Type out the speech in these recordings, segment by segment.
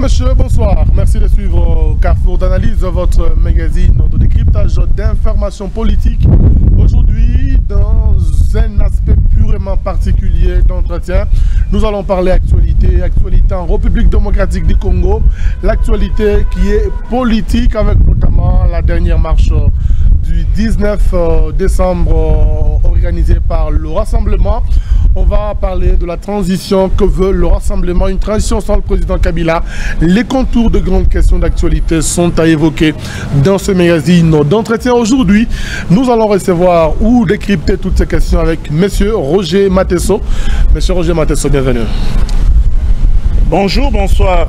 messieurs, bonsoir. Merci de suivre Carrefour d'analyse, votre magazine de décryptage d'informations politiques. Aujourd'hui, dans un aspect purement particulier d'entretien, nous allons parler actualité en République démocratique du Congo. L'actualité qui est politique avec notamment la dernière marche du 19 décembre organisée par le Rassemblement. On va parler de la transition que veut le Rassemblement, une transition sans le président Kabila. Les contours de grandes questions d'actualité sont à évoquer dans ce magazine d'entretien. Aujourd'hui, nous allons recevoir ou décrypter toutes ces questions avec M. Roger Matesso. Monsieur Roger Matesso, bienvenue. Bonjour, bonsoir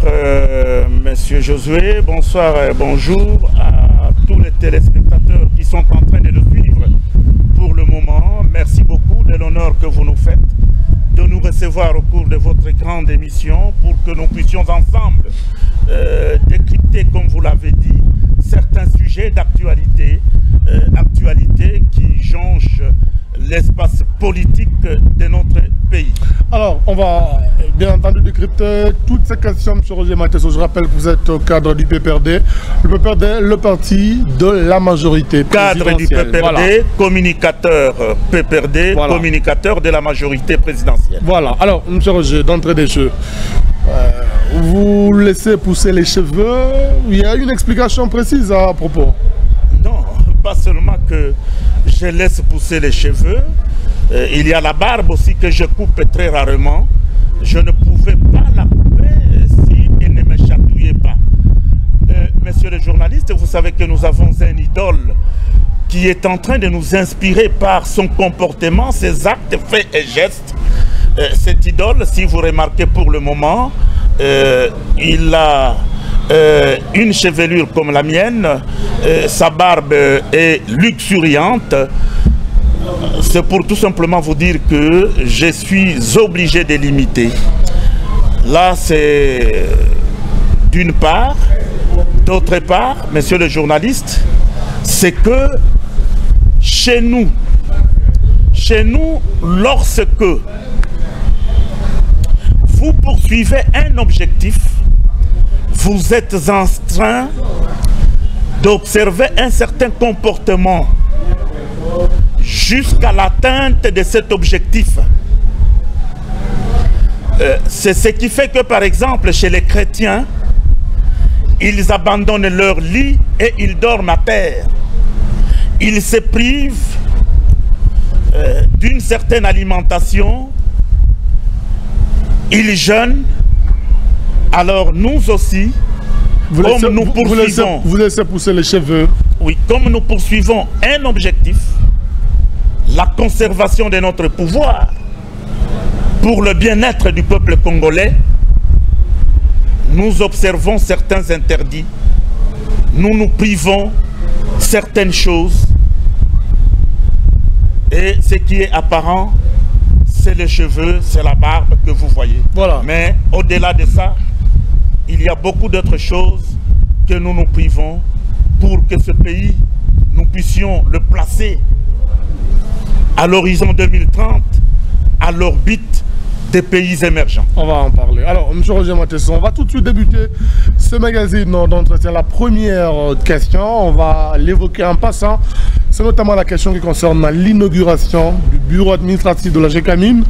Monsieur Josué, bonsoir, bonjour à tous les téléspectateurs qui sont en train de nous suivre pour le moment. Merci beaucoup de l'honneur que vous nous faites de nous recevoir au cours de votre grande émission pour que nous puissions ensemble décrypter, comme vous l'avez dit, certains sujets d'actualité, actualité qui jonchent l'espace politique de notre pays. Alors, on va bien entendu décrypter toutes ces questions, M. Roger Matesso. Je rappelle que vous êtes au cadre du PPRD. Le PPRD, le parti de la majorité présidentielle. Cadre du PPRD, voilà. Communicateur PPRD, voilà. Communicateur de la majorité présidentielle. Voilà. Alors, M. Roger, d'entrée des jeux, vous laissez pousser les cheveux. Il y a une explication précise à propos. Non, pas seulement que je laisse pousser les cheveux. Il y a la barbe aussi que je coupe très rarement. Je ne pouvais pas la couper si elle ne me chatouillait pas. Messieurs les journalistes, vous savez que nous avons un idole qui est en train de nous inspirer par son comportement, ses actes, faits et gestes. Cet idole, si vous remarquez pour le moment, il a une chevelure comme la mienne, sa barbe est luxuriante. C'est pour tout simplement vous dire que je suis obligé de l'imiter. Là, c'est d'une part. D'autre part, messieurs les journalistes, c'est que chez nous, lorsque vous poursuivez un objectif, vous êtes en train d'observer un certain comportement jusqu'à l'atteinte de cet objectif. C'est ce qui fait que, par exemple, chez les chrétiens, ils abandonnent leur lit et ils dorment à terre. Ils se privent d'une certaine alimentation. Ils jeûnent. Alors nous aussi, vous laissez pousser les cheveux. Oui, comme nous poursuivons un objectif, la conservation de notre pouvoir pour le bien-être du peuple congolais, nous observons certains interdits, nous nous privons certaines choses et ce qui est apparent, c'est les cheveux, c'est la barbe que vous voyez. Voilà. Mais au-delà de ça, il y a beaucoup d'autres choses que nous nous privons pour que ce pays, nous puissions le placer à l'horizon 2030, à l'orbite des pays émergents. On va en parler. Alors, M. Roger Matesso, on va tout de suite débuter ce magazine d'entretien. La première question, on va l'évoquer en passant. C'est notamment la question qui concerne l'inauguration du bureau administratif de la GECAMIN.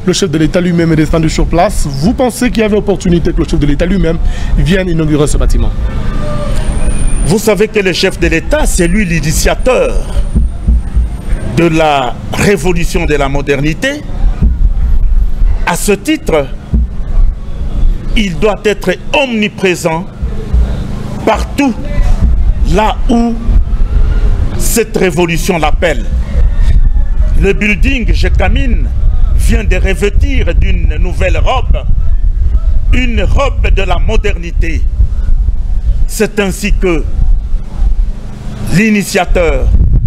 Le chef de l'État lui-même est descendu sur place. Vous pensez qu'il y avait opportunité que le chef de l'État lui-même vienne inaugurer ce bâtiment? Vous savez que le chef de l'État, c'est lui l'initiateur de la révolution de la modernité. À ce titre, il doit être omniprésent partout là où cette révolution l'appelle. Le building GECAMIN vient de revêtir d'une nouvelle robe, une robe de la modernité. C'est ainsi que l'initiateur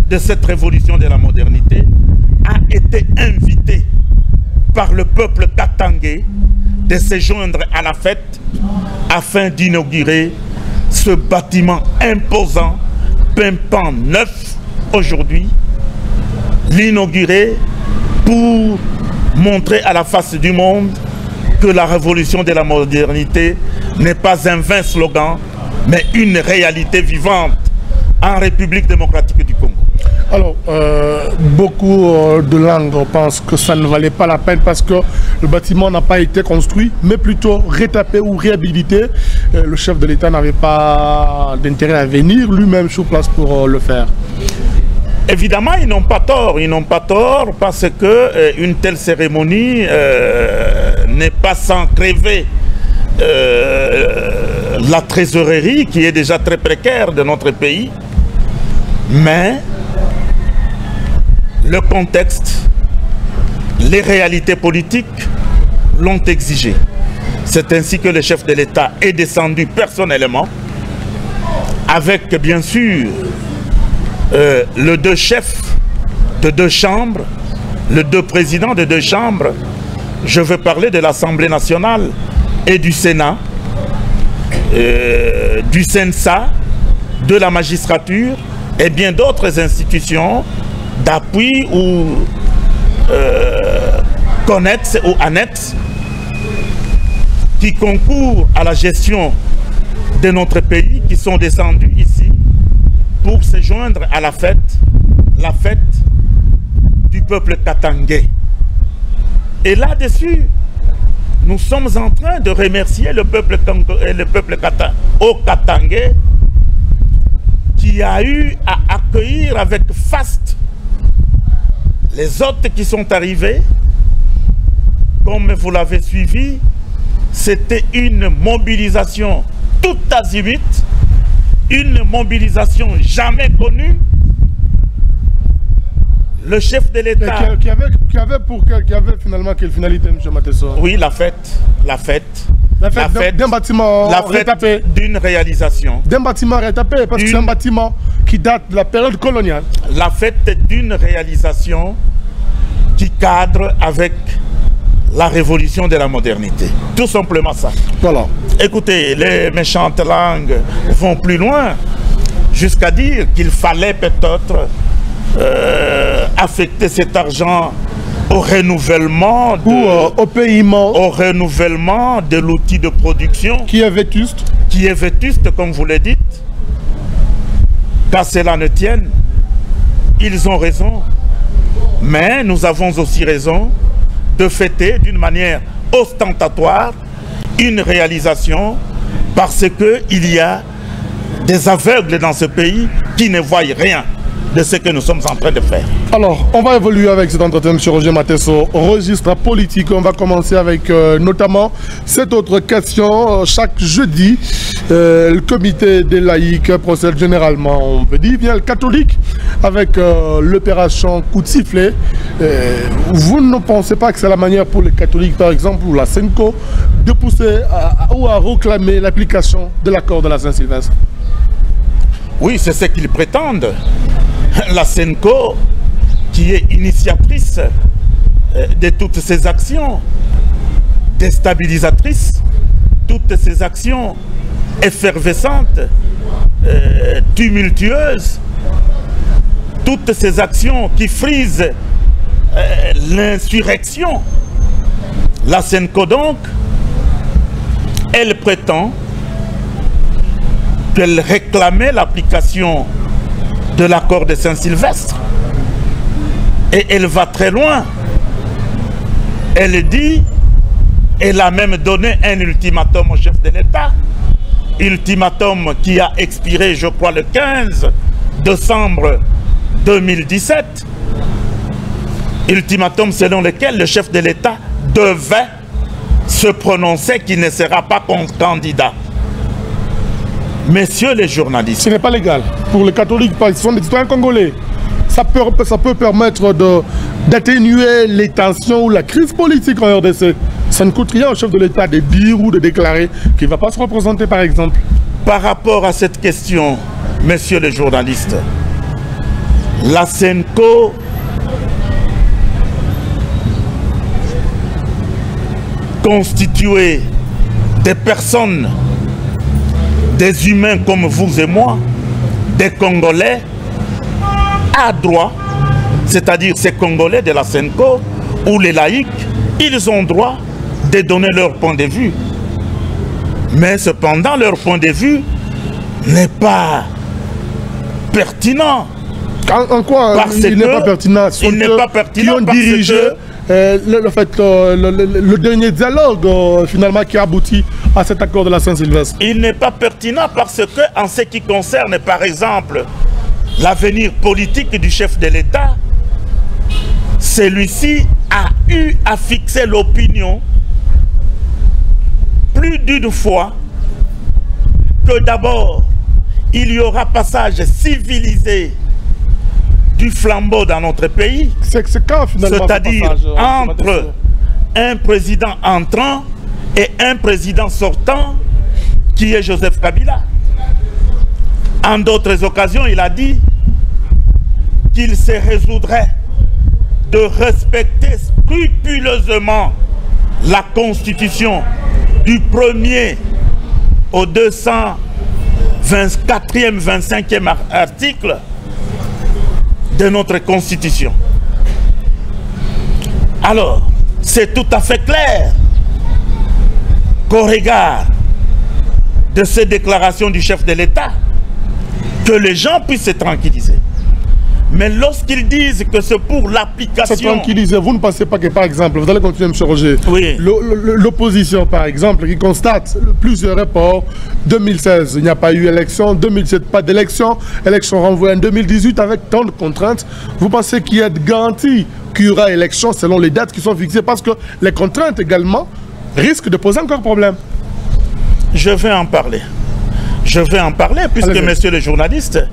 de cette révolution de la modernité a été invité par le peuple katangais de se joindre à la fête afin d'inaugurer ce bâtiment imposant, pimpant neuf aujourd'hui, l'inaugurer pour montrer à la face du monde que la révolution de la modernité n'est pas un vain slogan, mais une réalité vivante en République démocratique du Congo. Alors, beaucoup de langues pensent que ça ne valait pas la peine parce que le bâtiment n'a pas été construit, mais plutôt rétapé ou réhabilité. Le chef de l'État n'avait pas d'intérêt à venir lui-même sur place pour le faire. Évidemment, ils n'ont pas tort parce que une telle cérémonie n'est pas sans crever la trésorerie qui est déjà très précaire de notre pays, mais le contexte, les réalités politiques l'ont exigé. C'est ainsi que le chef de l'État est descendu personnellement avec bien sûr le deux chefs de deux chambres, le deux présidents de deux chambres. Je veux parler de l'Assemblée nationale et du Sénat, du CENSA, de la magistrature et bien d'autres institutions d'appui ou connexes ou annexes qui concourent à la gestion de notre pays, qui sont descendus ici pour se joindre à la fête du peuple katangais. Et là-dessus, nous sommes en train de remercier le peuple katangais qui a eu à accueillir avec faste les hôtes qui sont arrivés. Comme vous l'avez suivi, c'était une mobilisation tout azimut, une mobilisation jamais connue. Le chef de l'État... Qui avait finalement quelle finalité, M. Matesso? Oui, la fête. La fête d'un bâtiment rétapé. D'une réalisation. D'un bâtiment rétapé, parce que c'est un bâtiment qui date de la période coloniale. La fête d'une réalisation qui cadre avec la révolution de la modernité. Tout simplement ça. Voilà. Écoutez, les méchantes langues vont plus loin jusqu'à dire qu'il fallait peut-être affecter cet argent au renouvellement au paiement, au renouvellement de l'outil de production qui est vétuste, comme vous le dites. Qu'à cela ne tienne, ils ont raison, mais nous avons aussi raison de fêter d'une manière ostentatoire une réalisation, parce qu'il y a des aveugles dans ce pays qui ne voient rien de ce que nous sommes en train de faire. Alors, on va évoluer avec cet entretien, M. Roger Matesso, au registre politique. On va commencer avec notamment cette autre question. Chaque jeudi, le comité des laïcs procède généralement, on peut dire, bien le catholique, avec l'opération coup de sifflet. Vous ne pensez pas que c'est la manière pour les catholiques, par exemple, ou la SENCO, de pousser ou à réclamer l'application de l'accord de la Saint-Sylvestre? Oui, c'est ce qu'ils prétendent. La SENCO, qui est initiatrice de toutes ces actions déstabilisatrices, toutes ces actions effervescentes, tumultueuses, toutes ces actions qui frisent l'insurrection. La SENCO donc, elle prétend qu'elle réclamait l'application de l'accord de Saint-Sylvestre. Et elle va très loin. Elle dit, elle a même donné un ultimatum au chef de l'État. Ultimatum qui a expiré, je crois, le 15 décembre 2017. Ultimatum selon lequel le chef de l'État devait se prononcer qu'il ne sera pas candidat. Messieurs les journalistes. Ce n'est pas légal. Pour les catholiques, ils sont des citoyens congolais. Ça peut permettre d'atténuer les tensions ou la crise politique en RDC. Ça ne coûte rien au chef de l'État de dire ou de déclarer qu'il ne va pas se représenter, par exemple. Par rapport à cette question, messieurs les journalistes, la SENCO constituée des personnes, des humains comme vous et moi, des Congolais, a droit, c'est-à-dire ces Congolais de la SENCO ou les laïcs, ils ont droit de donner leur point de vue. Mais cependant, leur point de vue n'est pas pertinent. En quoi il n'est pas pertinent? Il n'est pas pertinent qui ont dirigé le dernier dialogue finalement qui a abouti à cet accord de la Saint-Sylvestre. Il n'est pas pertinent parce que en ce qui concerne par exemple l'avenir politique du chef de l'État, celui-ci a eu à fixer l'opinion plus d'une fois que d'abord il y aura passage civilisé du flambeau dans notre pays, c'est-à-dire entre un président entrant et un président sortant qui est Joseph Kabila. En d'autres occasions, il a dit qu'il se résoudrait de respecter scrupuleusement la Constitution du 1er au 224e, 25e article de notre Constitution. Alors, c'est tout à fait clair qu'au regard de ces déclarations du chef de l'État, que les gens puissent se tranquilliser. Mais lorsqu'ils disent que c'est pour l'application... Se tranquilliser, vous ne pensez pas que, par exemple, vous allez continuer, M. Roger, oui. L'opposition, par exemple, qui constate plusieurs reports, 2016, il n'y a pas eu élection, 2017, pas d'élection, élection renvoyée en 2018 avec tant de contraintes, vous pensez qu'il y a de garanties qu'il y aura élection selon les dates qui sont fixées, parce que les contraintes également risquent de poser encore problème. Je vais en parler. Je vais en parler, puisque, messieurs les journalistes,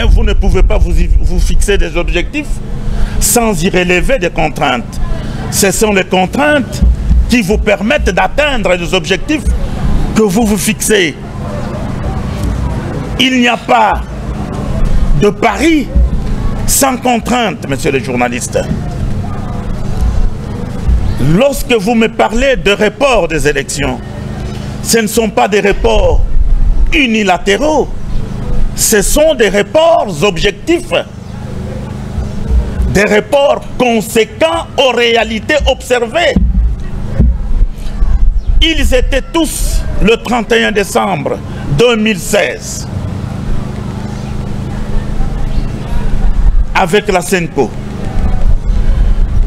vous ne pouvez pas vous fixer des objectifs sans y relever des contraintes. Ce sont les contraintes qui vous permettent d'atteindre les objectifs que vous vous fixez. Il n'y a pas de pari sans contrainte, messieurs les journalistes. Lorsque vous me parlez de report des élections, ce ne sont pas des reports unilatéraux. Ce sont des reports objectifs, des reports conséquents aux réalités observées. Ils étaient tous le 31 décembre 2016 avec la SENCO.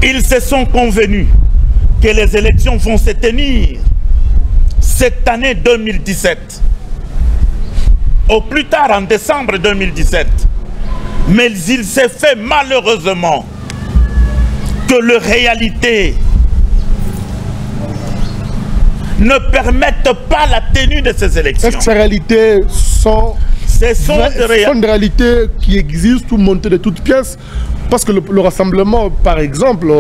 Ils se sont convenus que les élections vont se tenir cette année 2017. Au plus tard en décembre 2017. Mais il s'est fait malheureusement que les réalités ne permettent pas la tenue de ces élections. Est-ce que ces réalités sont des réalités qui existent ou montées de toutes pièces? Parce que le rassemblement, par exemple,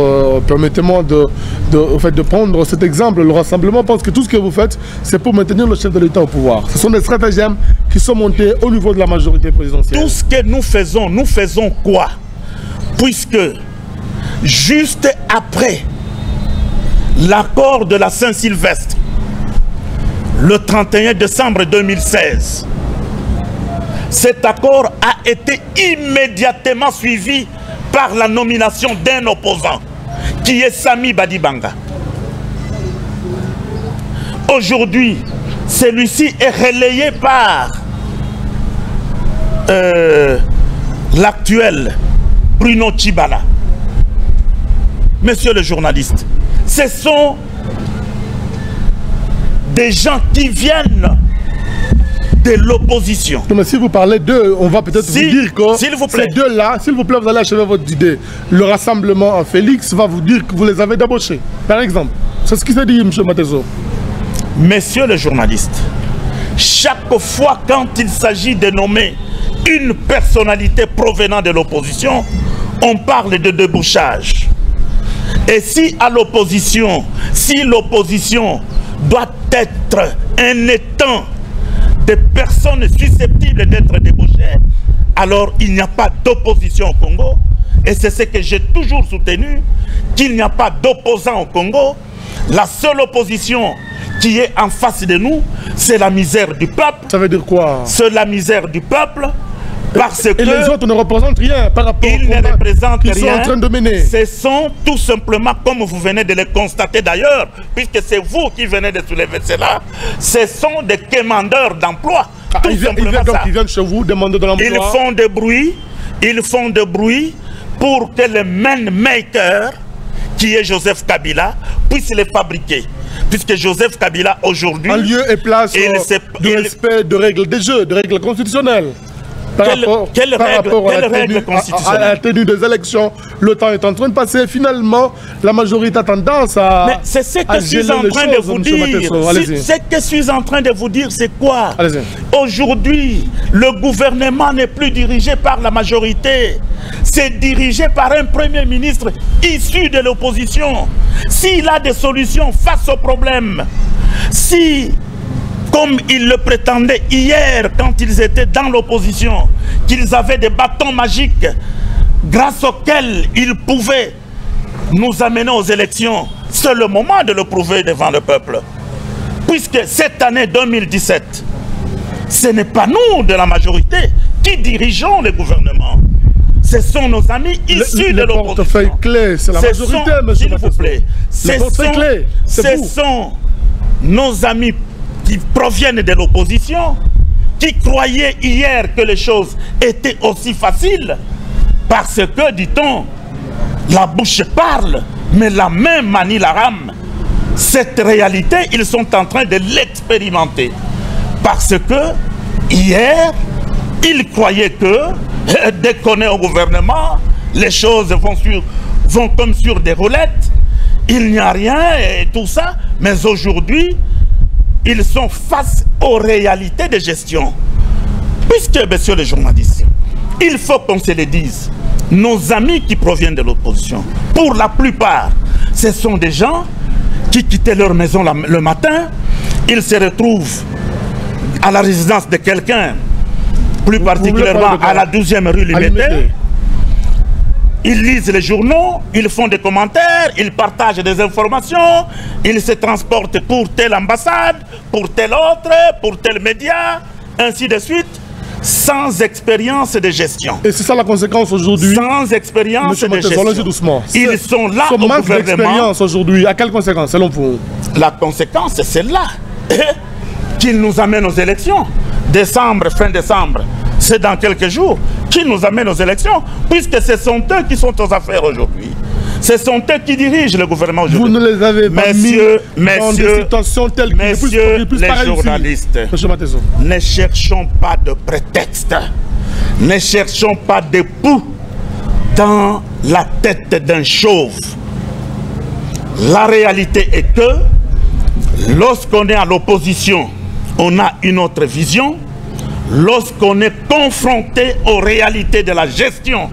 permettez-moi de prendre cet exemple, le rassemblement pense que tout ce que vous faites, c'est pour maintenir le chef de l'État au pouvoir. Ce sont des stratagèmes qui sont montés au niveau de la majorité présidentielle. Tout ce que nous faisons quoi? Puisque juste après l'accord de la Saint-Sylvestre, le 31 décembre 2016, cet accord a été immédiatement suivi par la nomination d'un opposant, qui est Sami Badibanga. Aujourd'hui, celui-ci est relayé par l'actuel Bruno Tshibala. Messieurs les journalistes, ce sont des gens qui viennent de l'opposition. Mais si vous parlez d'eux, on va peut-être vous dire que ces deux-là, s'il vous plaît, vous allez achever votre idée. Le rassemblement en Félix va vous dire que vous les avez débauchés, par exemple. C'est ce qui s'est dit, M. Mateso. Messieurs les journalistes, chaque fois quand il s'agit de nommer une personnalité provenant de l'opposition, on parle de débauchage. Et si à l'opposition, si l'opposition doit être un étang des personnes susceptibles d'être débauchées, alors il n'y a pas d'opposition au Congo. Et c'est ce que j'ai toujours soutenu, qu'il n'y a pas d'opposant au Congo. La seule opposition qui est en face de nous, c'est la misère du peuple. Ça veut dire quoi? C'est la misère du peuple, Parce que les autres ne représentent rien par rapport ils ne représentent rien. Sont en train de mener. Ce sont tout simplement, comme vous venez de le constater d'ailleurs, puisque c'est vous qui venez de soulever cela, ce sont des quémandeurs d'emploi. Ils viennent chez vous demander de l'emploi. Ils font de bruit pour que le man maker, qui est Joseph Kabila, puisse les fabriquer. Puisque Joseph Kabila aujourd'hui... En lieu et place du respect de règles des jeux, de règles constitutionnelles. Quelle règle constitutionnelle? À la tenue des élections, le temps est en train de passer. Finalement, la majorité a tendance à... Mais c'est ce que je suis en train de vous dire. Ce que je suis en train de vous dire, c'est quoi? Aujourd'hui, le gouvernement n'est plus dirigé par la majorité. C'est dirigé par un premier ministre issu de l'opposition. S'il a des solutions face aux problèmes, si... comme ils le prétendaient hier quand ils étaient dans l'opposition, qu'ils avaient des bâtons magiques grâce auxquels ils pouvaient nous amener aux élections. C'est le moment de le prouver devant le peuple. Puisque cette année 2017, ce n'est pas nous de la majorité qui dirigeons le gouvernement. Ce sont nos amis issus de l'opposition. Le portefeuille clé, c'est la majorité, monsieur S'il vous plaît. Ce sont nos amis qui proviennent de l'opposition, qui croyaient hier que les choses étaient aussi faciles, parce que, dit-on, la bouche parle, mais la main manie la rame. Cette réalité, ils sont en train de l'expérimenter. Parce que, hier, ils croyaient que, dès qu'on est au gouvernement, les choses vont comme sur des roulettes, il n'y a rien et tout ça, mais aujourd'hui, ils sont face aux réalités de gestion. Puisque, messieurs les journalistes, il faut qu'on se le dise, nos amis qui proviennent de l'opposition, pour la plupart, ce sont des gens qui quittaient leur maison le matin, ils se retrouvent à la résidence de quelqu'un, plus particulièrement à la 12e rue Limité. Ils lisent les journaux, ils font des commentaires, ils partagent des informations, ils se transportent pour telle ambassade, pour tel autre, pour tel média, ainsi de suite, sans expérience de gestion. Et c'est ça la conséquence aujourd'hui. Sans expérience de gestion. Doucement. Ils sont là au manque gouvernement. d'expérience aujourd'hui, à quelle conséquence selon vous? La conséquence, c'est celle-là. Qu'ils nous amènent aux élections. Décembre, fin décembre, c'est dans quelques jours, qui nous amènent aux élections, puisque ce sont eux qui sont aux affaires aujourd'hui. Ce sont eux qui dirigent le gouvernement aujourd'hui. Vous ne les avez pas mis dans des situations telles que messieurs les journalistes, ne cherchons pas de prétexte, ne cherchons pas de poux dans la tête d'un chauve. La réalité est que lorsqu'on est à l'opposition, on a une autre vision. Lorsqu'on est confronté aux réalités de la gestion,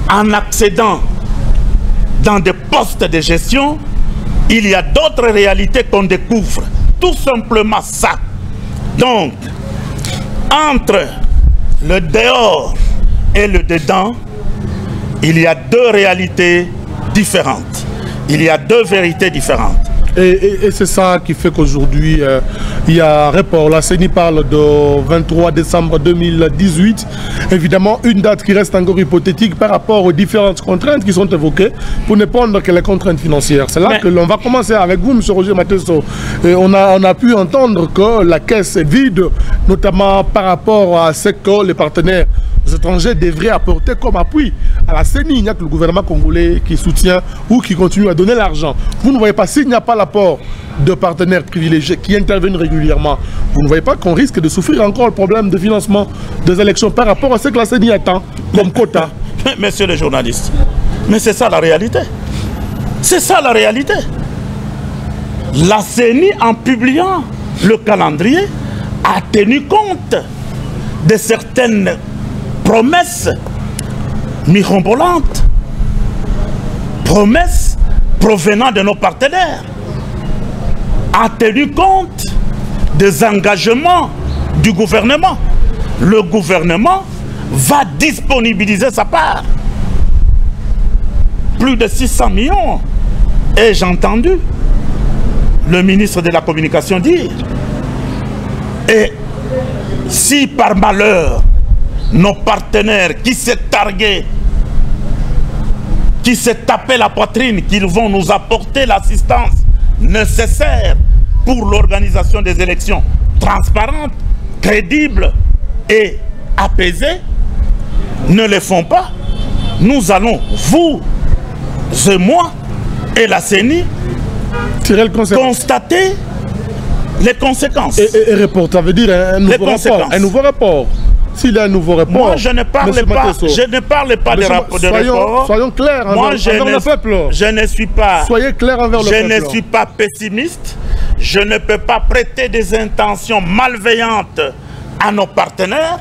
en accédant dans des postes de gestion, il y a d'autres réalités qu'on découvre. Tout simplement ça. Donc, entre le dehors et le dedans, il y a deux réalités différentes. Il y a deux vérités différentes. Et c'est ça qui fait qu'aujourd'hui, il y a un report. La CENI parle de 23 décembre 2018. Évidemment, une date qui reste encore hypothétique par rapport aux différentes contraintes qui sont évoquées, pour ne prendre que les contraintes financières. C'est là que l'on va commencer avec vous, M. Roger Mateso. On a pu entendre que la caisse est vide, notamment par rapport à ce que les partenaires étrangers devraient apporter comme appui à la CENI. Il n'y a que le gouvernement congolais qui soutient ou qui continue à donner l'argent. Vous ne voyez pas, s'il n'y a pas l'apport de partenaires privilégiés qui interviennent régulièrement, vous ne voyez pas qu'on risque de souffrir encore le problème de financement des élections par rapport à ce que la CENI attend comme quota? Messieurs les journalistes, mais c'est ça la réalité. C'est ça la réalité. La CENI, en publiant le calendrier, a tenu compte de certaines promesses mirobolantes, promesses provenant de nos partenaires, a tenu compte des engagements du gouvernement. Le gouvernement va disponibiliser sa part. Plus de 600 millions, ai-je entendu le ministre de la Communication dire. Et si par malheur, nos partenaires qui s'est targué, qui s'est tapé la poitrine, qu'ils vont nous apporter l'assistance nécessaire pour l'organisation des élections transparentes, crédibles et apaisées, ne le font pas. Nous allons, vous et moi et la CENI, constater les conséquences. Et report, ça veut dire un nouveau rapport. Un nouveau rapport. S'il y a un nouveau rapport... Moi, je ne parle pas de rapport. Soyons clairs envers le peuple. Je ne suis pas... Soyez clairs envers le peuple. Je ne suis pas pessimiste. Je ne peux pas prêter des intentions malveillantes à nos partenaires.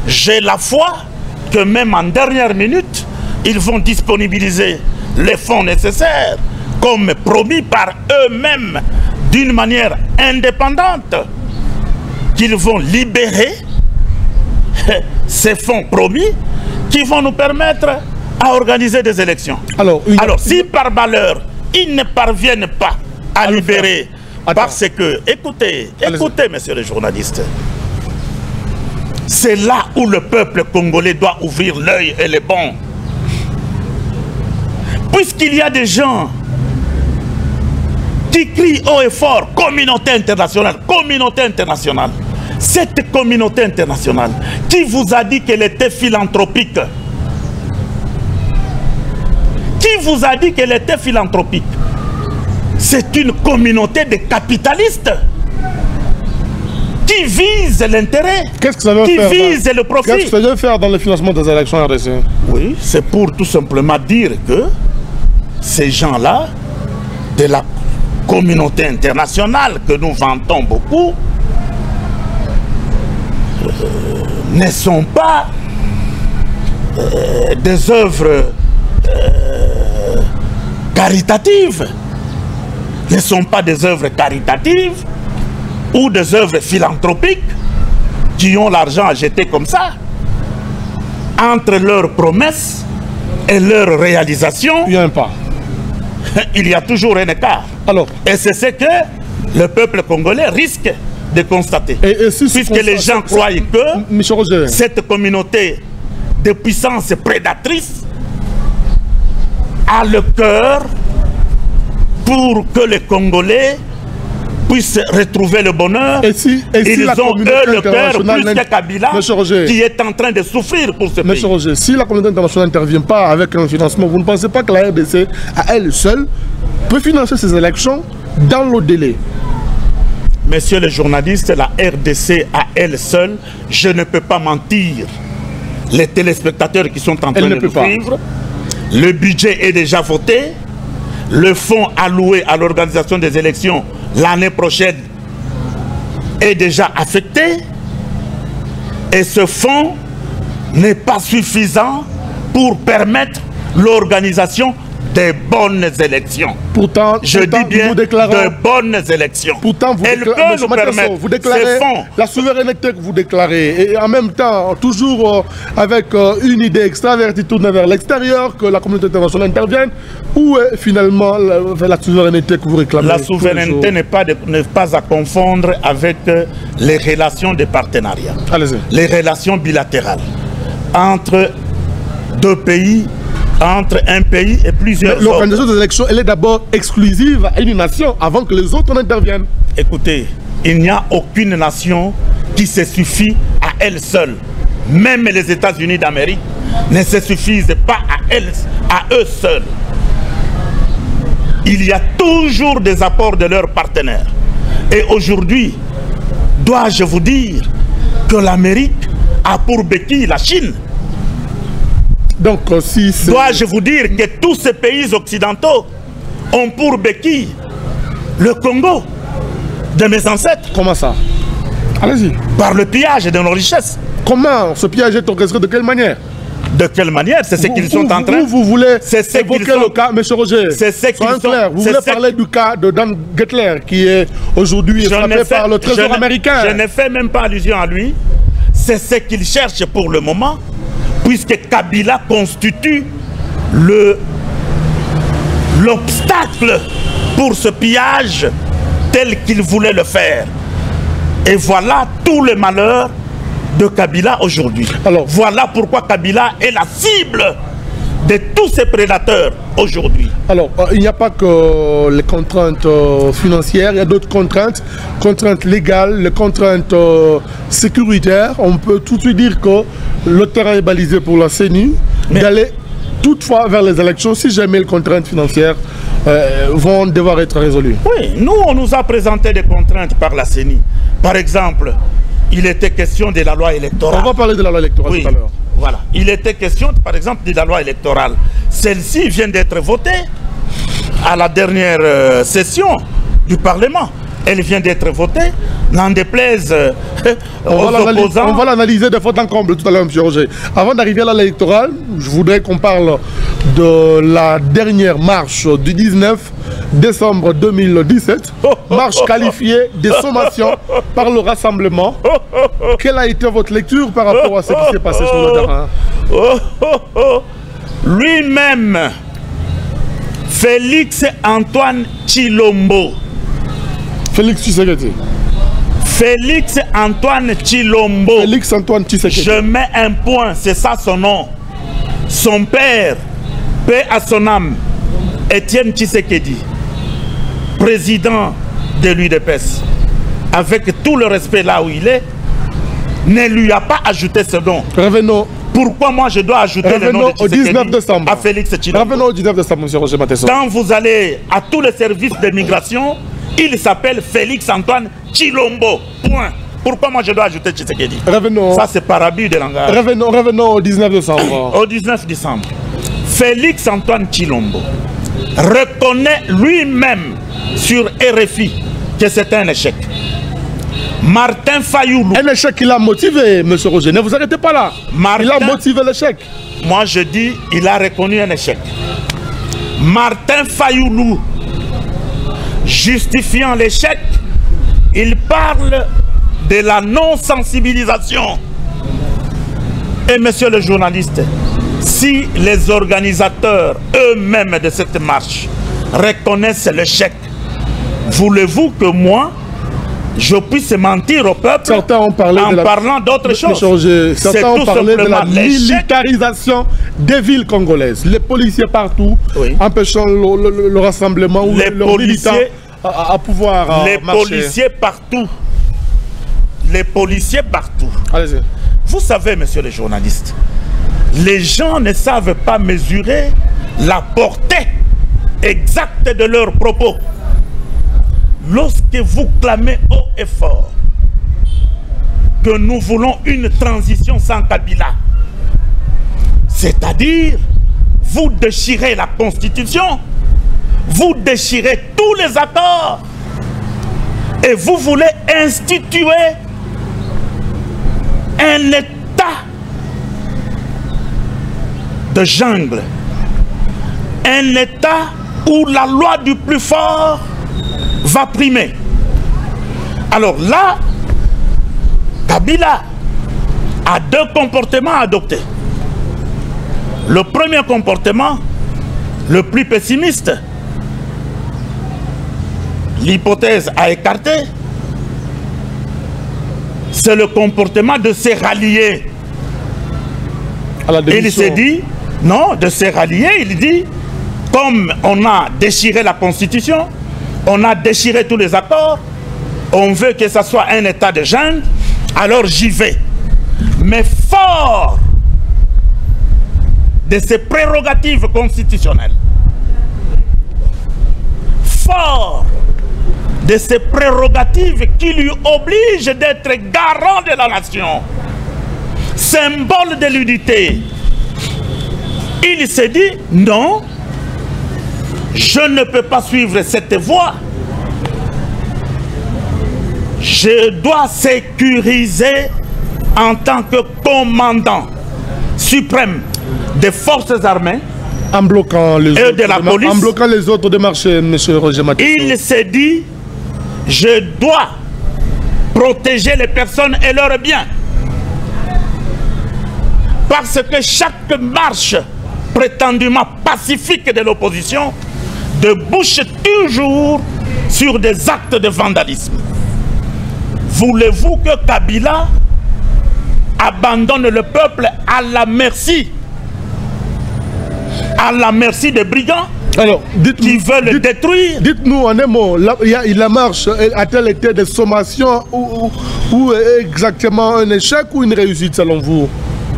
J'ai la foi que même en dernière minute, ils vont disponibiliser les fonds nécessaires, comme promis par eux-mêmes, d'une manière indépendante, qu'ils vont libérer ces fonds promis qui vont nous permettre à organiser des élections. Alors si par malheur, ils ne parviennent pas à libérer, parce que, écoutez, messieurs les journalistes, c'est là où le peuple congolais doit ouvrir l'œil et les bons. Puisqu'il y a des gens qui crient haut et fort, communauté internationale, communauté internationale. Cette communauté internationale, qui vous a dit qu'elle était philanthropique? Qui vous a dit qu'elle était philanthropique? C'est une communauté de capitalistes qui vise l'intérêt, qui vise le profit. Qu'est-ce que ça veut faire dans le financement des élections RDC? Oui, c'est pour tout simplement dire que ces gens-là, de la communauté internationale que nous vantons beaucoup, ne sont pas des œuvres caritatives, ne sont pas des œuvres caritatives ou des œuvres philanthropiques qui ont l'argent à jeter comme ça. Entre leurs promesses et leurs réalisations, il y a un pas. Il y a toujours un écart. Alors, et c'est ce que le peuple congolais risque de constater. Puisque les gens croient que cette communauté de puissance prédatrice a le cœur pour que les Congolais puissent retrouver le bonheur. Ils ont eux le cœur plus que Kabila qui est en train de souffrir pour ce pays. Roger, si la communauté internationale n'intervient pas avec un financement, vous ne pensez pas que la RDC à elle seule peut financer ces élections dans le délai? Messieurs les journalistes, la RDC à elle seule, je ne peux pas mentir. Les téléspectateurs qui sont en train de nous suivre, le budget est déjà voté, le fonds alloué à l'organisation des élections l'année prochaine est déjà affecté, et ce fonds n'est pas suffisant pour permettre l'organisation des bonnes élections. Pourtant, je dis bien de bonnes élections. Pourtant, vous déclarez la souveraineté que vous déclarez. Et en même temps, toujours avec une idée extravertie tournée vers l'extérieur, que la communauté internationale intervienne. Où est finalement la souveraineté que vous réclamez? La souveraineté n'est pas à confondre avec les relations de partenariat. Les relations bilatérales entre deux pays, entre un pays et plusieurs autres. L'organisation des élections, elle est d'abord exclusive à une nation avant que les autres n'interviennent. Écoutez, il n'y a aucune nation qui se suffit à elle seule. Même les États-Unis d'Amérique ne se suffisent pas à eux seuls. Il y a toujours des apports de leurs partenaires. Et aujourd'hui, dois-je vous dire que l'Amérique a pour béquille la Chine. Donc, si dois-je vous dire que tous ces pays occidentaux ont pour béquille le Congo de mes ancêtres? Comment ça? Allez-y. Par le pillage de nos richesses. Comment ce pillage est orchestré? De quelle manière? De quelle manière? C'est ce qu'ils sont en train... Vous voulez évoquer le cas, M. Roger, c'est ce qu'ils sont... Vous voulez parler du cas de Dan Gettler qui est aujourd'hui frappé par le Trésor américain. Je ne fais même pas allusion à lui. C'est ce qu'il cherche pour le moment, puisque Kabila constitue l'obstacle pour ce pillage tel qu'il voulait le faire. Et voilà tout le malheur de Kabila aujourd'hui. Alors, voilà pourquoi Kabila est la cible de tous ces prédateurs aujourd'hui. Alors, il n'y a pas que les contraintes financières, il y a d'autres contraintes légales, les contraintes sécuritaires. On peut tout de suite dire que le terrain est balisé pour la CENI d'aller toutefois vers les élections si jamais les contraintes financières vont devoir être résolues. Oui, nous on nous a présenté des contraintes par la CENI. Par exemple, il était question de la loi électorale. On va parler de la loi électorale tout à l'heure. Voilà. Il était question, par exemple, de la loi électorale. Celle-ci vient d'être votée à la dernière session du Parlement. Elle vient d'être votée, n'en déplaise aux opposants. On va l'analyser de fond en comble tout à l'heure, M. Roger. Avant d'arriver à la loi électorale, je voudrais qu'on parle de la dernière marche du 19 décembre 2017. Marche qualifiée de sommation par le rassemblement. Quelle a été votre lecture par rapport à ce qui s'est passé sur le terrain? Lui-même, Félix Antoine Tshilombo. Félix Tshisekedi. Félix Antoine Tshilombo. Félix Antoine Tshisekedi. Je mets un point, c'est ça son nom. Son père, paix à son âme, Étienne Tshisekedi, président de l'UDPS, avec tout le respect là où il est, ne lui a pas ajouté ce nom. Revenons. Pourquoi moi je dois ajouter le nom de Tshisekedi au 19 décembre. À Félix Tshilombo? Revenons au 19 décembre, M. Roger Matheson. Quand vous allez à tous les services de migration, il s'appelle Félix Antoine Tshilombo. Point. Pourquoi moi je dois ajouter Tshisekedi? Revenons. Ça c'est par abus de langage. Revenons au 19 décembre. Au 19 décembre. Félix Antoine Tshilombo reconnaît lui-même sur RFI que c'est un échec. Martin Fayoulou. Un échec qui l'a motivé, M. Roger. Ne vous arrêtez pas là. Il a motivé l'échec. Moi je dis, il a reconnu un échec. Martin Fayoulou, justifiant l'échec, il parle de la non-sensibilisation. Et monsieur le journaliste, si les organisateurs eux-mêmes de cette marche reconnaissent l'échec, voulez-vous que moi, je puisse mentir au peuple en parlant d'autre chose? Certains ont parlé de la militarisation des villes congolaises. Les policiers partout, empêchant le rassemblement ou les militants à pouvoir les marcher. Policiers partout. Les policiers partout. Allez-y. Vous savez, monsieur le journaliste, les gens ne savent pas mesurer la portée exacte de leurs propos. Lorsque vous clamez haut et fort que nous voulons une transition sans Kabila, c'est-à-dire vous déchirez la Constitution, vous déchirez tous les accords et vous voulez instituer un état de jungle, un état où la loi du plus fort va primer. Alors là, Kabila a deux comportements à adopter. Le premier comportement, le plus pessimiste, l'hypothèse à écarter, c'est le comportement de se rallier. Il s'est dit, non, de se rallier, il dit, comme on a déchiré la Constitution, on a déchiré tous les accords, on veut que ça soit un état de jungle, alors j'y vais. Mais fort de ses prérogatives constitutionnelles, fort de ses prérogatives qui lui obligent d'être garant de la nation, symbole de l'unité, il s'est dit, non, je ne peux pas suivre cette voie. Je dois sécuriser en tant que commandant suprême des forces armées en bloquant les et de la police. En bloquant les autres démarches, M. Roger Matheson. Il s'est dit, je dois protéger les personnes et leurs biens. Parce que chaque marche prétendument pacifique de l'opposition débouche toujours sur des actes de vandalisme. Voulez-vous que Kabila abandonne le peuple à la merci des brigands. Alors, qui veulent le détruire. Dites-nous en un mot, la marche a-t-elle été des sommations ou exactement un échec ou une réussite selon vous?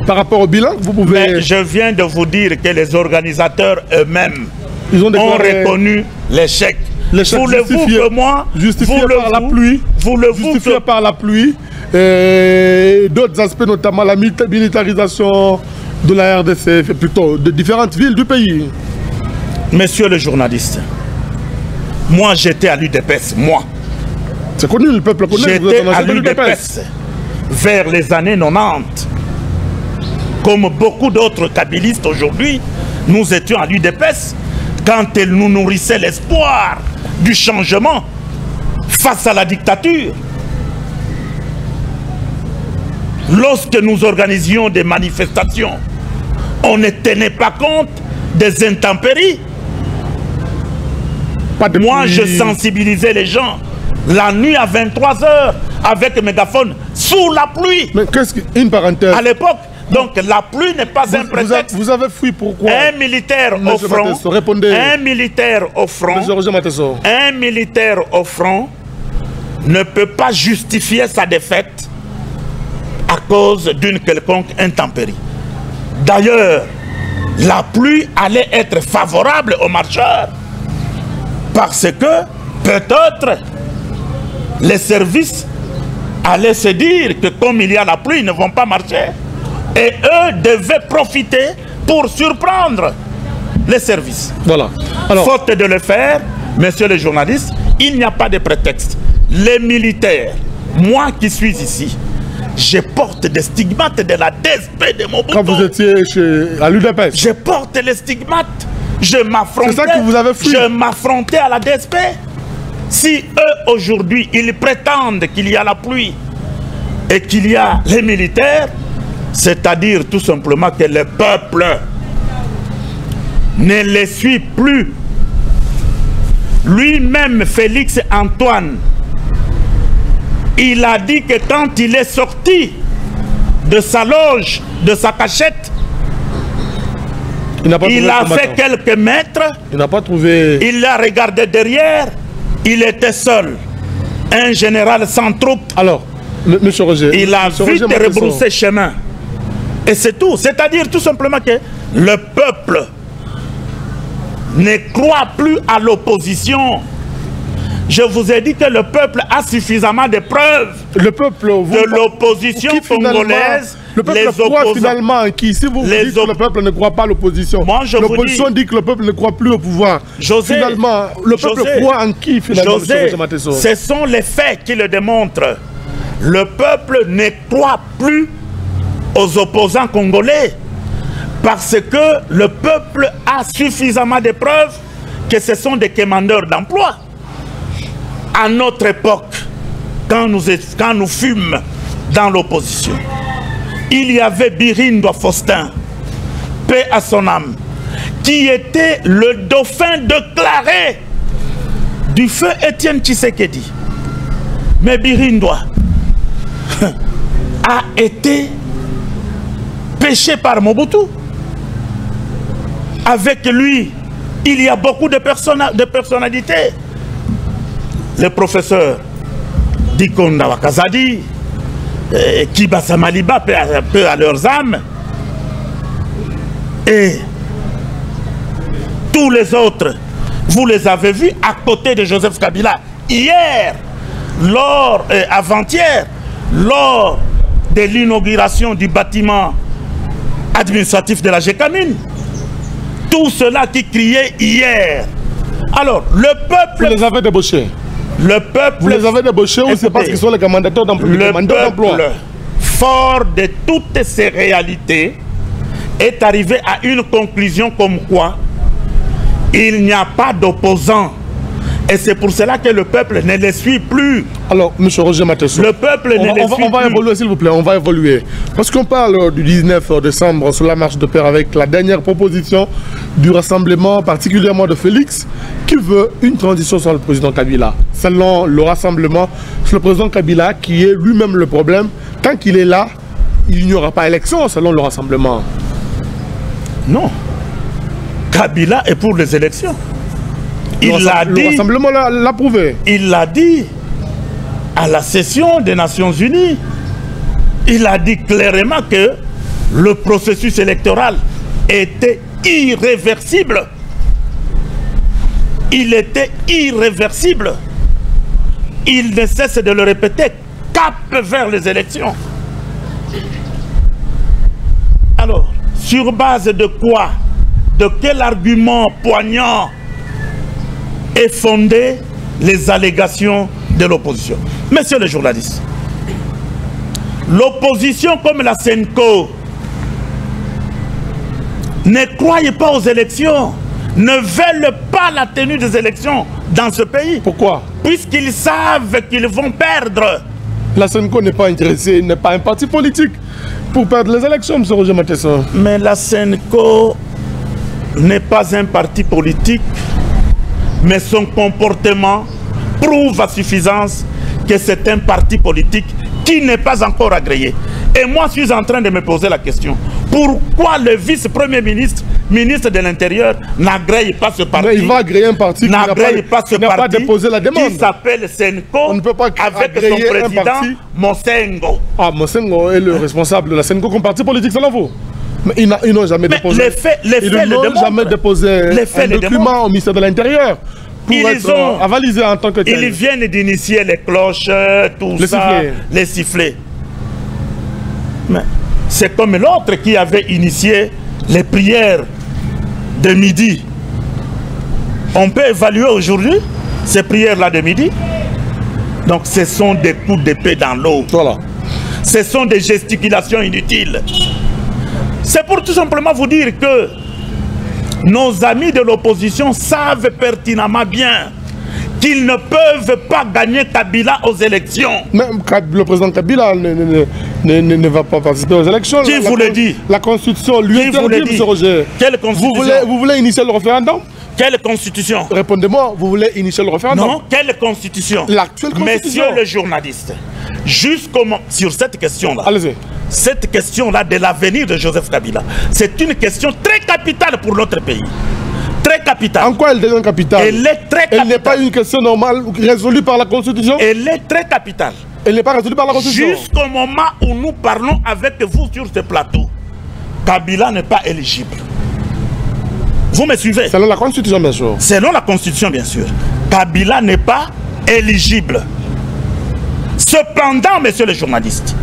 Par rapport au bilan, vous pouvez... Mais je viens de vous dire que les organisateurs eux-mêmes ont reconnu l'échec. Voulez-vous que moi, justifié par la pluie, d'autres aspects, notamment la militarisation de la RDC, plutôt de différentes villes du pays? Monsieur le journaliste, moi j'étais à l'UDPS, moi. C'est connu, le peuple connaît. J'étais à l'UDPS vers les années 90. Comme beaucoup d'autres kabylistes aujourd'hui, nous étions à l'UDPS quand elle nous nourrissait l'espoir du changement face à la dictature. Lorsque nous organisions des manifestations, on ne tenait pas compte des intempéries. Moi, je sensibilisais les gens la nuit à 23 h avec mégaphone sous la pluie. Mais qu'est-ce qu'une parenthèse? À l'époque, donc la pluie n'est pas un prétexte. Vous avez fui pourquoi? Un militaire au front. Un militaire au front. Un militaire au front ne peut pas justifier sa défaite à cause d'une quelconque intempérie. D'ailleurs, la pluie allait être favorable aux marcheurs parce que peut-être les services allaient se dire que comme il y a la pluie, ils ne vont pas marcher. Et eux devaient profiter pour surprendre les services. Voilà. Alors, faute de le faire, messieurs les journalistes, il n'y a pas de prétexte. Les militaires, moi qui suis ici, je porte des stigmates de la DSP de Mobutu. Quand vous étiez à l'UDPS? Je porte les stigmates. Je m'affrontais. C'est ça que vous avez fui. Je m'affrontais à la DSP. Si eux, aujourd'hui, ils prétendent qu'il y a la pluie et qu'il y a les militaires, c'est-à-dire tout simplement que le peuple ne les suit plus. Lui-même, Félix Antoine, il a dit que quand il est sorti de sa loge, de sa cachette, il a fait quelques mètres, il n'a pas trouvé... Il a regardé derrière, il était seul. Un général sans troupe. Alors, monsieur Roger... Il a vite rebroussé chemin. Et c'est tout. C'est-à-dire tout simplement que le peuple ne croit plus à l'opposition. Je vous ai dit que le peuple a suffisamment de preuves de l'opposition congolaise. Le peuple croit finalement en qui? Si vous dites que le peuple ne croit pas à l'opposition, l'opposition dit que le peuple ne croit plus au pouvoir. Finalement, le peuple croit en qui finalement? Ce sont les faits qui le démontrent. Le peuple ne croit plus aux opposants congolais parce que le peuple a suffisamment de preuves que ce sont des commandeurs d'emploi. À notre époque, quand nous fûmes dans l'opposition, il y avait Birindwa Faustin, paix à son âme, qui était le dauphin déclaré du feu Étienne Tshisekedi. Mais Birindwa a été pêché par Mobutu. Avec lui, il y a beaucoup de personnalités. Le professeur Dikonda Wakazadi, Kibasa Maliba, peu à leurs âmes, et tous les autres, vous les avez vus à côté de Joseph Kabila hier, avant-hier, lors de l'inauguration du bâtiment administratif de la GECAMIN. Tout cela qui criait hier. Alors, le peuple... Vous les avez débauchés? Le peuple... Vous les avez débauchés ou c'est parce qu'ils sont les commandateurs d'emploi? Le peuple, fort de toutes ces réalités, est arrivé à une conclusion comme quoi il n'y a pas d'opposants. Et c'est pour cela que le peuple ne les suit plus. Alors, M. Roger Matesso, le peuple ne les suit plus. On va évoluer, s'il vous plaît, on va évoluer. Parce qu'on parle du 19 décembre sur la marche de paix avec la dernière proposition du rassemblement, particulièrement de Félix, qui veut une transition sur le président Kabila. Selon le rassemblement, c'est le président Kabila qui est lui-même le problème. Tant qu'il est là, il n'y aura pas élection selon le rassemblement. Non. Kabila est pour les élections. Le rassemblement l'a prouvé. Il l'a dit à la session des Nations Unies. Il a dit clairement que le processus électoral était irréversible. Il était irréversible. Il ne cesse de le répéter. Cap vers les élections. Alors, sur base de quoi? De quel argument poignant est fondé les allégations de l'opposition? Messieurs les journalistes, l'opposition comme la SENCO ne croyent pas aux élections, ne veulent pas la tenue des élections dans ce pays. Pourquoi? Puisqu'ils savent qu'ils vont perdre. La SENCO n'est pas intéressée, n'est pas un parti politique pour perdre les élections, M. Roger Matesson. Mais la SENCO n'est pas un parti politique, mais son comportement prouve à suffisance que c'est un parti politique qui n'est pas encore agréé. Et moi, je suis en train de me poser la question. Pourquoi le vice-premier ministre, ministre de l'Intérieur, n'agrée pas ce parti? Mais il va agréer un parti qui n'a pas déposé la demande. Qui s'appelle SENCO. On ne peut pas avec son président Mosengo. Ah, Mosengo est le responsable de la SENCO comme parti politique, selon vous? Mais ils n'ont jamais déposé. Ils n'ont jamais déposé un document au ministère de l'Intérieur pour être avalisé en tant que tel. Ils viennent d'initier les cloches, tout ça, les sifflets. Mais c'est comme l'autre qui avait initié les prières de midi. On peut évaluer aujourd'hui ces prières-là de midi. Donc ce sont des coups d'épée dans l'eau. Voilà. Ce sont des gesticulations inutiles. C'est pour tout simplement vous dire que nos amis de l'opposition savent pertinemment bien qu'ils ne peuvent pas gagner Kabila aux élections. Même le président Kabila ne va pas participer aux élections. Qui vous l'a dit? La Constitution lui interdit, M. Roger. Quelle Constitution? Vous voulez initier le référendum? Quelle Constitution? Répondez-moi, vous voulez initier le référendum? Non, quelle Constitution? L'actuelle Constitution. Messieurs les journalistes, sur cette question-là, allez-y. Cette question-là de l'avenir de Joseph Kabila, c'est une question très capitale pour notre pays. Très capitale. En quoi elle devient capitale? Elle est très capitale. Elle n'est pas une question normale résolue par la Constitution? Elle est très capitale. Elle n'est pas résolue par la Constitution? Jusqu'au moment où nous parlons avec vous sur ce plateau, Kabila n'est pas éligible. Vous me suivez? Selon la Constitution, bien sûr. Selon la Constitution, bien sûr. Kabila n'est pas éligible. Cependant, messieurs les journalistes,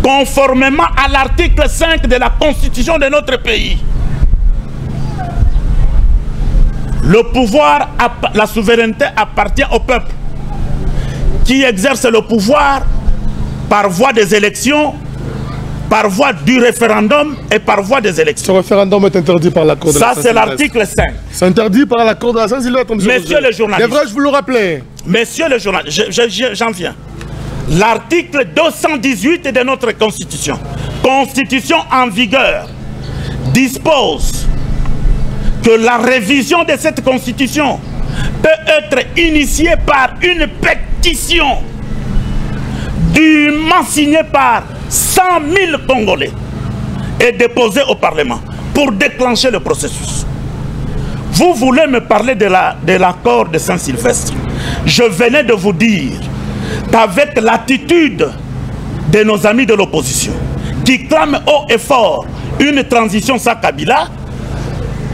conformément à l'article 5 de la Constitution de notre pays, le pouvoir, la souveraineté appartient au peuple qui exerce le pouvoir par voie des élections, par voie du référendum et par voie des élections. Ce référendum est interdit par l'accord de la Saint-Sylvestre. Ça, c'est l'article 5. C'est interdit par l'accord de la Saint-Sylvestre, Messieurs les journalistes. Devrais-je vous le rappeler? Messieurs les journalistes, j'en viens. L'article 218 de notre Constitution, Constitution en vigueur, dispose que la révision de cette Constitution peut être initiée par une pétition dûment signée par 100 000 Congolais et déposée au Parlement pour déclencher le processus. Vous voulez me parler de l'accord de Saint-Sylvestre. Je venais de vous dire qu'avec l'attitude de nos amis de l'opposition qui clament haut et fort une transition sans Kabila,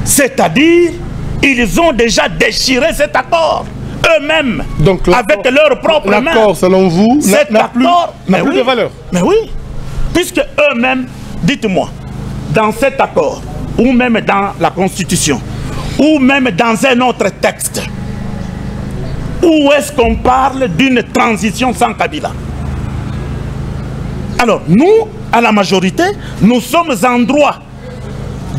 c'est-à-dire ils ont déjà déchiré cet accord eux-mêmes avec leurs propres mains. L'accord, selon vous, n'a plus de valeur. Mais oui, puisque eux-mêmes, dites-moi, dans cet accord, ou même dans la Constitution, ou même dans un autre texte, où est-ce qu'on parle d'une transition sans Kabila? Alors, nous, à la majorité, nous sommes en droit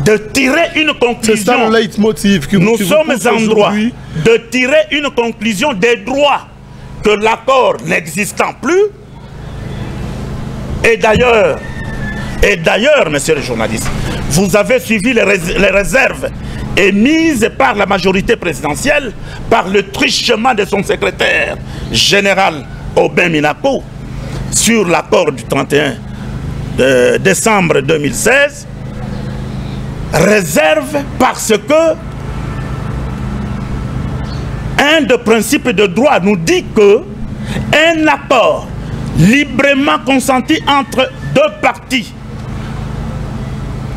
de tirer une conclusion. C'est ça le leitmotiv que nous sommes en droit de tirer une conclusion des droits que l'accord n'existant plus. Et d'ailleurs, messieurs les journalistes, vous avez suivi les réserves émises par la majorité présidentielle par le truchement de son secrétaire général Aubin Minapo sur l'accord du 31 de décembre 2016 réserve parce que un des principes de droit nous dit que un accord librement consenti entre deux parties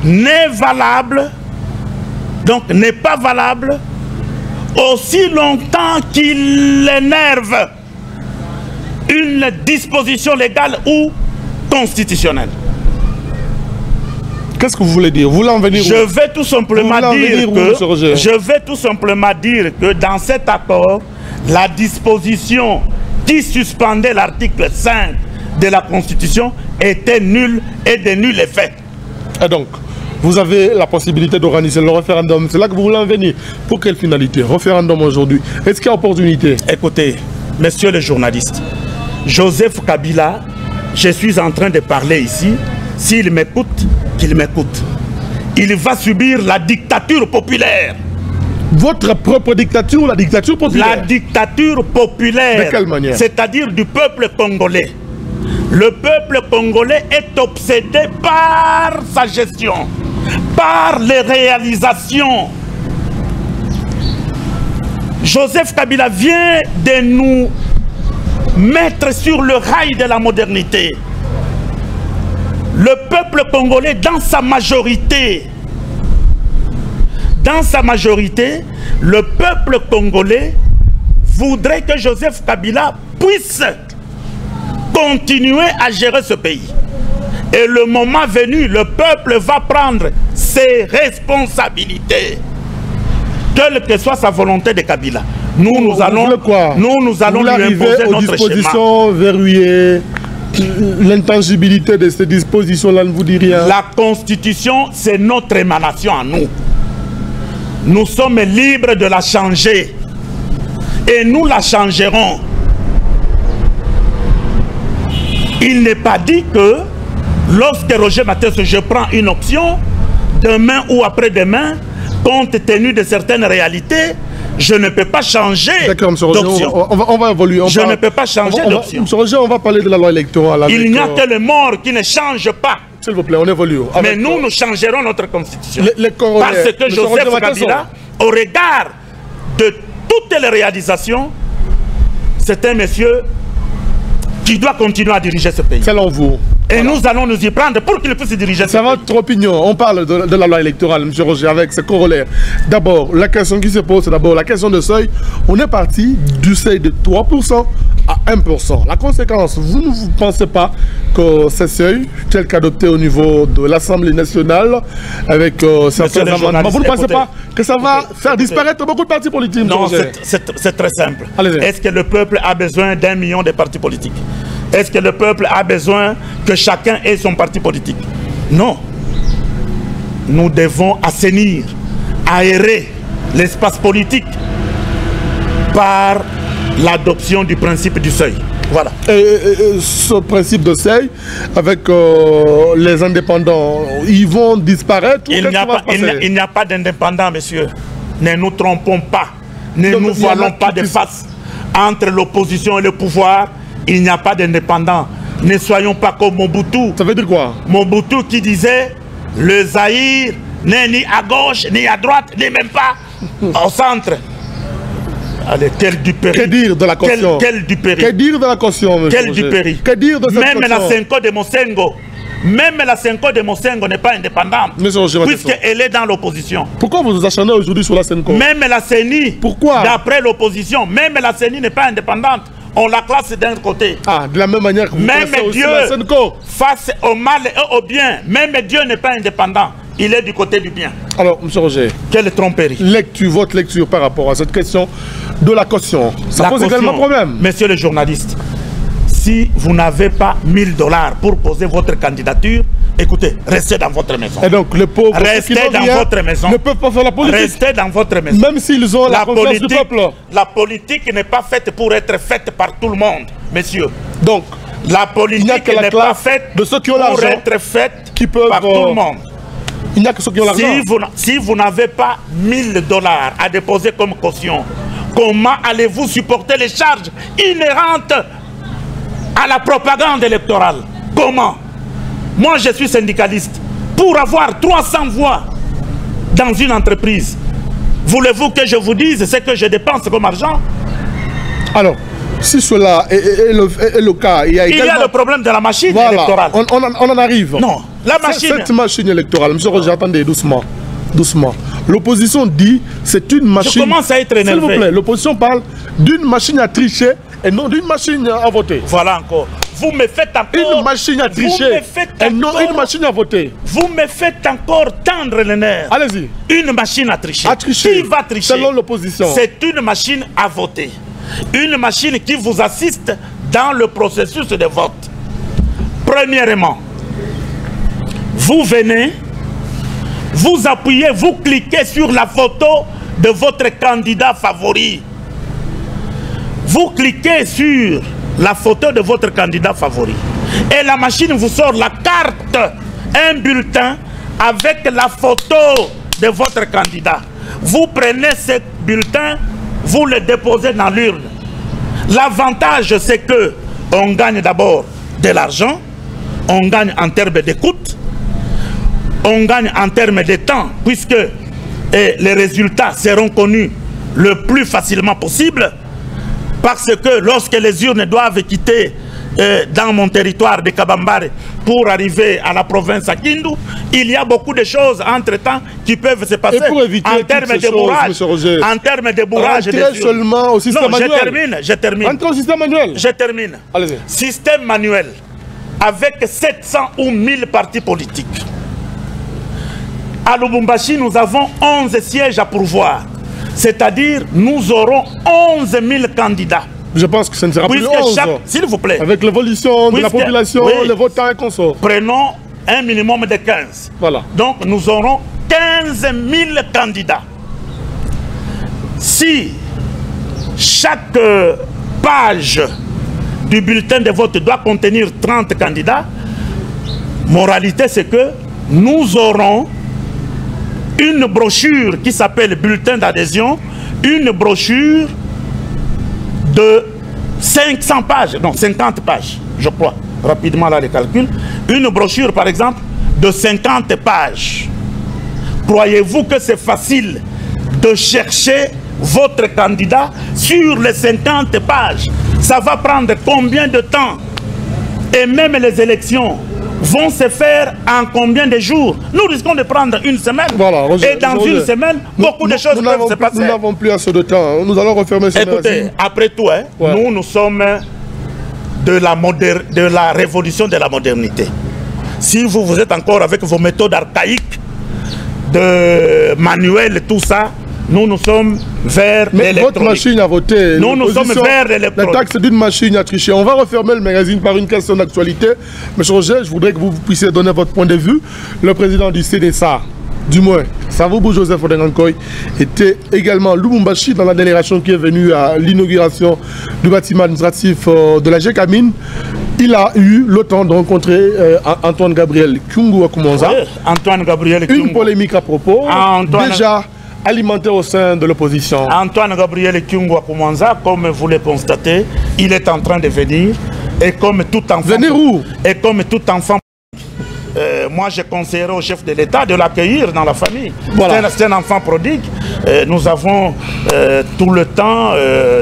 n'est valable, donc n'est pas valable aussi longtemps qu'il énerve une disposition légale ou constitutionnelle. Qu'est-ce que vous voulez dire? Vous voulez en venir où? Je vais tout simplement dire que dans cet accord, la disposition qui suspendait l'article 5 de la Constitution était nulle et de nul effet. Et donc, vous avez la possibilité d'organiser le référendum. C'est là que vous voulez en venir. Pour quelle finalité? Référendum aujourd'hui. Est-ce qu'il y a opportunité? Écoutez, messieurs les journalistes, Joseph Kabila, je suis en train de parler ici. S'il m'écoute, qu'il m'écoute. Il va subir la dictature populaire. Votre propre dictature ou la dictature populaire? La dictature populaire. De quelle manière? C'est-à-dire du peuple congolais. Le peuple congolais est obsédé par sa gestion, par les réalisations. Joseph Kabila vient de nous mettre sur le rail de la modernité. Le peuple congolais, dans sa majorité, le peuple congolais voudrait que Joseph Kabila puisse continuer à gérer ce pays. Et le moment venu, le peuple va prendre ses responsabilités, quelle que soit sa volonté de Kabila. Nous allons lui imposer notre schéma. Verrouiller l'intangibilité de ces dispositions-là ne vous dit rien? La Constitution, c'est notre émanation à nous. Nous sommes libres de la changer. Et nous la changerons. Il n'est pas dit que lorsque Roger Mathias, je prends une option, demain ou après-demain, compte tenu de certaines réalités, je ne peux pas changer d'option. On va évoluer. Je ne peux pas changer d'option. M. Roger, on va parler de la loi électorale. Il n'y a que le mort qui ne change pas. S'il vous plaît, on évolue. Mais nous changerons notre constitution. Parce que Joseph Kabila, au regard de toutes les réalisations, c'est un monsieur qui doit continuer à diriger ce pays. Selon vous? Et nous allons nous y prendre pour qu'il puisse diriger ce pays. C'est votre opinion. On parle de la loi électorale, M. Roger, avec ses corollaires. D'abord, la question qui se pose, c'est d'abord la question de seuil. On est parti du seuil de 3% à 1%. La conséquence, vous ne vous pensez pas que ce seuil, tel qu'adopté au niveau de l'Assemblée nationale, avec certains amendements, vous ne pensez pas que ça va faire disparaître beaucoup de partis politiques? Non, c'est très simple. Est-ce que le peuple a besoin d'1 million de partis politiques? Est-ce que le peuple a besoin que chacun ait son parti politique? Non. Nous devons assainir, aérer l'espace politique par l'adoption du principe du seuil. Voilà. Ce principe de seuil, avec les indépendants, ils vont disparaître? Il n'y a pas d'indépendants, monsieur. Ne nous trompons pas. Ne nous voilons pas de face. Entre l'opposition et le pouvoir, il n'y a pas d'indépendants. Ne soyons pas comme Mobutu. Ça veut dire quoi? Mobutu qui disait le Zaïre n'est ni à gauche, ni à droite, ni même pas au centre. Allez, quel dupéry. Que dire de la caution? Quel dupéry. Que dire de la caution, monsieur? Quel dupéry. Que dire de cette Même caution? la Senko de Mosengo. Même la Senko de Mosengo n'est pas indépendante. Puisqu'elle est dans l'opposition. Pourquoi vous vous acharnez aujourd'hui sur la Senko? Même la CENI. Pourquoi? D'après l'opposition, même la CENI n'est pas indépendante. On la classe d'un côté. Ah, de la même manière que vous classez aussi la Senko. Face au mal et au bien, même Dieu n'est pas indépendant. Il est du côté du bien. Alors, M. Roger, quelle tromperie. Votre lecture par rapport à cette question de la caution, ça pose également problème. Messieurs les journalistes, si vous n'avez pas 1000 $, pour poser votre candidature, écoutez, restez dans votre maison. Et donc, les pauvres restez dans votre maison. Ne peuvent pas faire la politique. Restez dans votre maison. Même s'ils ont la confiance du peuple. La politique n'est pas faite pour être faite par tout le monde, messieurs. Donc, la politique n'est pas faite de ceux qui ont pour être faite par tout le monde. Il n'y a que ceux qui ont l'argent. Si vous n'avez pas 1000 $ à déposer comme caution, comment allez-vous supporter les charges inhérentes à la propagande électorale? Comment? Moi, je suis syndicaliste. Pour avoir 300 voix dans une entreprise, voulez-vous que je vous dise ce que je dépense comme argent? Alors, si cela est le cas, il y a le problème de la machine électorale. On en arrive. Non, la machine... Cette machine électorale, M. Roger, attendez, doucement. Doucement. L'opposition dit c'est une machine... Je commence à être énervé. S'il vous plaît, l'opposition parle d'une machine à tricher et non d'une machine à voter. Voilà encore. Vous me faites encore... Une machine à tricher et non une machine à voter. Vous me faites encore tendre les nerfs. Allez-y. Une machine à tricher. À tricher. Qui va tricher? Selon l'opposition. C'est une machine à voter. Une machine qui vous assiste dans le processus de vote. Premièrement, vous venez, vous appuyez, vous cliquez sur la photo de votre candidat favori. Vous cliquez sur la photo de votre candidat favori. Et la machine vous sort la carte, un bulletin avec la photo de votre candidat. Vous prenez ce bulletin, vous le déposez dans l'urne. L'avantage, c'est que on gagne d'abord de l'argent, on gagne en termes d'écoute, on gagne en termes de temps, puisque les résultats seront connus le plus facilement possible, parce que lorsque les urnes doivent quitter dans mon territoire de Kabambare pour arriver à la province à Kindu, il y a beaucoup de choses entre-temps qui peuvent se passer en termes de bourrage. En termes de bourrage des seulement au système manuel. Je termine. Entrez au système manuel. Je termine. Allez-y. Système manuel avec 700 ou 1000 partis politiques. À Lubumbashi, nous avons 11 sièges à pourvoir. C'est-à-dire, nous aurons 11 000 candidats. Je pense que ce ne sera plus 11. S'il vous plaît. Avec l'évolution de la population, les votants et consorts. Prenons un minimum de 15. Voilà. Donc, nous aurons 15 000 candidats. Si chaque page du bulletin de vote doit contenir 30 candidats, moralité, c'est que nous aurons une brochure qui s'appelle bulletin d'adhésion, une brochure de 500 pages, non 50 pages, je crois, rapidement là les calculs, une brochure par exemple de 50 pages. Croyez-vous que c'est facile de chercher votre candidat sur les 50 pages? Ça va prendre combien de temps? Et même les élections vont se faire en combien de jours? Nous risquons de prendre une semaine. Voilà, Roger, et dans une semaine, beaucoup de choses peuvent se passer. Nous n'avons plus assez de temps. Nous allons refermer ce magazine. Écoutez, après tout, hein, nous sommes de la révolution de la modernité. Si vous êtes encore avec vos méthodes archaïques, de manuel, tout ça, nous sommes vers l'électronique. Votre machine à voter. Nous sommes vers l'électronique. La taxe d'une machine à tricher. On va refermer le magazine par une question d'actualité. Monsieur Roger, je voudrais que vous puissiez donner votre point de vue. Le président du CDSA, du moins, Savoubou Joseph Odengankoy, était également à Lubumbashi dans la délégation qui est venue à l'inauguration du bâtiment administratif de la GECAMINE. Il a eu le temps de rencontrer Antoine Gabriel Kyungu Akumonza. Oui, Antoine Gabriel Kyungu. Une polémique à propos. Déjà alimentaire au sein de l'opposition. Antoine Gabriel Kyungu Akumonza, comme vous le constatez, il est en train de venir. Et comme tout enfant... Venir où? Et comme tout enfant... moi, je conseillerais au chef de l'État de l'accueillir dans la famille. Voilà. C'est un enfant prodigue. Nous avons tout le temps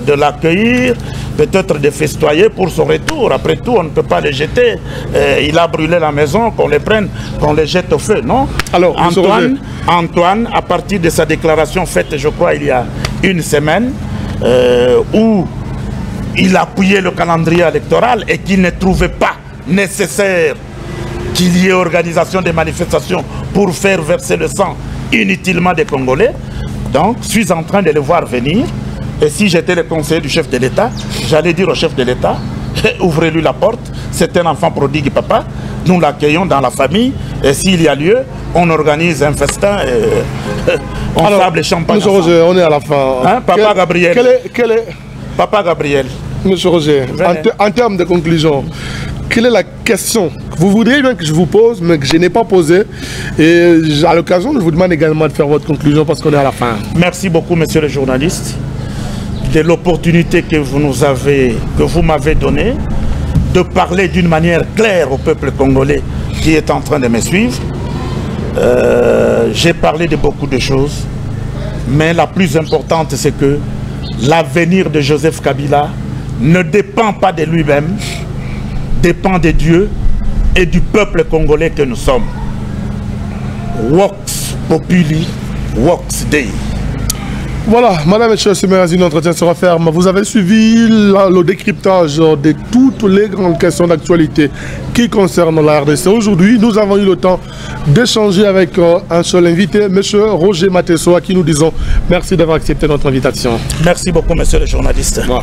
de l'accueillir, peut-être de festoyer pour son retour. Après tout, on ne peut pas le jeter. Il a brûlé la maison, qu'on le prenne, qu'on le jette au feu, non? Alors, Antoine, à partir de sa déclaration faite, je crois, il y a une semaine, où il appuyait le calendrier électoral et qu'il ne trouvait pas nécessaire qu'il y ait organisation des manifestations pour faire verser le sang inutilement des Congolais. Donc, je suis en train de le voir venir. Et si j'étais le conseiller du chef de l'État, j'allais dire au chef de l'État, ouvrez-lui la porte, c'est un enfant prodigue, papa. Nous l'accueillons dans la famille. Et s'il y a lieu, on organise un festin. On table champagne. Monsieur Roger, on est à la fin. Hein, Papa Gabriel. Papa Gabriel. Monsieur Roger, en termes de conclusion, quelle est la question que vous voudriez bien que je vous pose, mais que je n'ai pas posée? Et à l'occasion, je vous demande également de faire votre conclusion parce qu'on est à la fin. Merci beaucoup, monsieur le journaliste, de l'opportunité que vous m'avez donnée de parler d'une manière claire au peuple congolais qui est en train de me suivre. J'ai parlé de beaucoup de choses, mais la plus importante, c'est que l'avenir de Joseph Kabila ne dépend pas de lui-même, dépend de Dieu et du peuple congolais que nous sommes. Vox Populi, Vox Dei. Voilà, madame et messieurs, ce magazine d'entretien sera ferme. Vous avez suivi le décryptage de toutes les grandes questions d'actualité qui concernent la RDC. Aujourd'hui, nous avons eu le temps d'échanger avec un seul invité, monsieur Roger Matesso, à qui nous disons merci d'avoir accepté notre invitation. Merci beaucoup, monsieur le journaliste. Voilà.